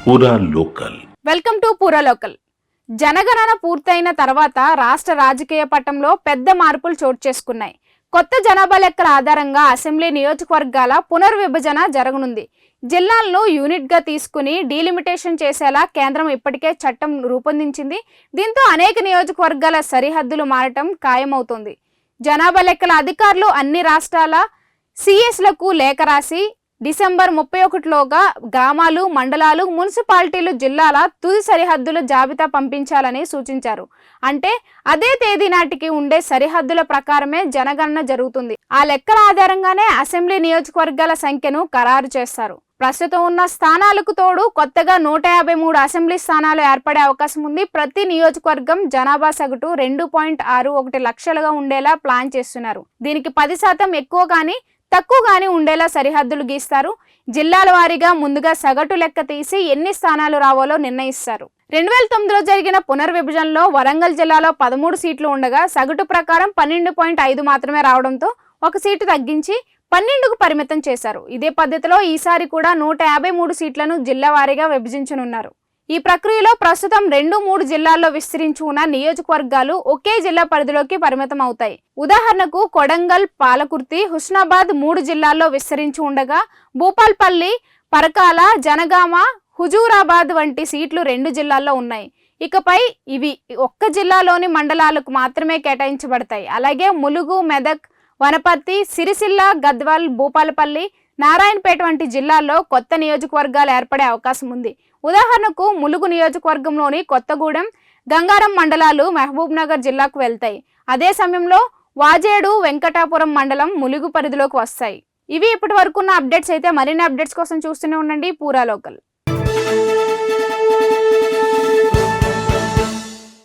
పూరా local. Welcome to పూరా local. జనగణన పూర్తయిన తర్వాత రాష్ట్ర రాజకీయ పటంలో పెద్ద మార్పులు చోటు చేసుకున్నాయి. కొత్త జనాభా లెక్కల ఆధారంగా అసెంబ్లీ నియోజకవర్గాల పునర్విభజన జరగనుంది. జిల్లాలను యూనిట్గా తీసుకుని డీలిమిటేషన్ చేసేలా కేంద్రం ఇప్పటికే చట్టం రూపొందించింది. దీంతో అనేక నియోజకవర్గాల సరిహద్దులు మారటం ఖాయమవుతోంది. జనాభా లెక్కల అధికారులు అన్ని రాష్ట్రాల సిఎస్లకు లేఖ రాసి డిసెంబర్ 31లోగా గ్రామాలు, మండలాలు, మున్సిపాలిటీలు, జిల్లాల తుది సరిహద్దుల జాబితా పంపించాలని సూచించారు. అంటే అదే తేదీ నాటికి ఉండే సరిహద్దుల ప్రకారమే జనగణన జరుగుతుంది. ఆ లెక్కల ఆధారంగానే అసెంబ్లీ నియోజకవర్గాల సంఖ్యను ఖరారు చేస్తారు. ప్రస్తుతం ఉన్న స్థానాలకు తోడు కొత్తగా 153 అసెంబ్లీ స్థానాలు ఏర్పడే అవకాశం ఉంది. ప్రతి నియోజకవర్గం జనాభా సగటు 2.61 లక్షలుగా ఉండేలా ప్లాన్ చేస్తున్నారు. దీనికి 10% ఎక్కువ కానీ తక్కువ గాని ఉండేలా సరిహద్దులు గీస్తారు. జిల్లాల వారీగా ముందుగా సగటు లెక్క తీసి ఎన్ని స్థానాలు రావాలో నిర్ణయిస్తారు. 2009లో జరిగిన పునర్విభజనలో వరంగల్ జిల్లాలో 13 సీట్లు ఉండగా సగటు ప్రకారం 12.5 మాత్రమే రావడంతో ఒక సీటు తగ్గించి 12కు పరిమితం చేశారు. ఇదే పద్ధతిలో ఈసారి కూడా 153 సీట్లను జిల్లా వారీగా విభజించనున్నారు. ఈ ప్రక్రియలో ప్రస్తుతం 2-3 జిల్లాల్లో విస్తరించి ఉన్న నియోజకవర్గాలు ఒకే జిల్లా పరిధిలోకి పరిమితం అవుతాయి. ఉదాహరణకు కొడంగల్, పాలకుర్తి, హుస్నాబాద్ 3 జిల్లాల్లో విస్తరించి ఉండగా భూపాల్పల్లి, పరకాల, జనగామ, హుజూరాబాద్ వంటి సీట్లు 2 జిల్లాల్లో ఉన్నాయి. ఇకపై ఇవి ఒక్క జిల్లాలోని మండలాలకు మాత్రమే కేటాయించబడతాయి. అలాగే ములుగు, మెదక్, వనపర్తి, సిరిసిల్ల, గద్వాల్, భూపాలపల్లి, నారాయణపేట వంటి జిల్లాల్లో కొత్త నియోజకవర్గాలు ఏర్పడే అవకాశం ఉంది. ఉదాహరణకు ములుగు నియోజకవర్గంలోని కొత్తగూడెం, గంగారం మండలాలు మహబూబ్ నగర్ జిల్లాకు వెళ్తాయి. అదే సమయంలో వాజేడు, వెంకటాపురం మండలం ములుగు పరిధిలోకి వస్తాయి. ఇవి ఇప్పటి వరకు ఉన్న అప్డేట్స్. అయితే మరిన్ని అప్డేట్స్ కోసం చూస్తూనే ఉండండి పూరా లోకల్.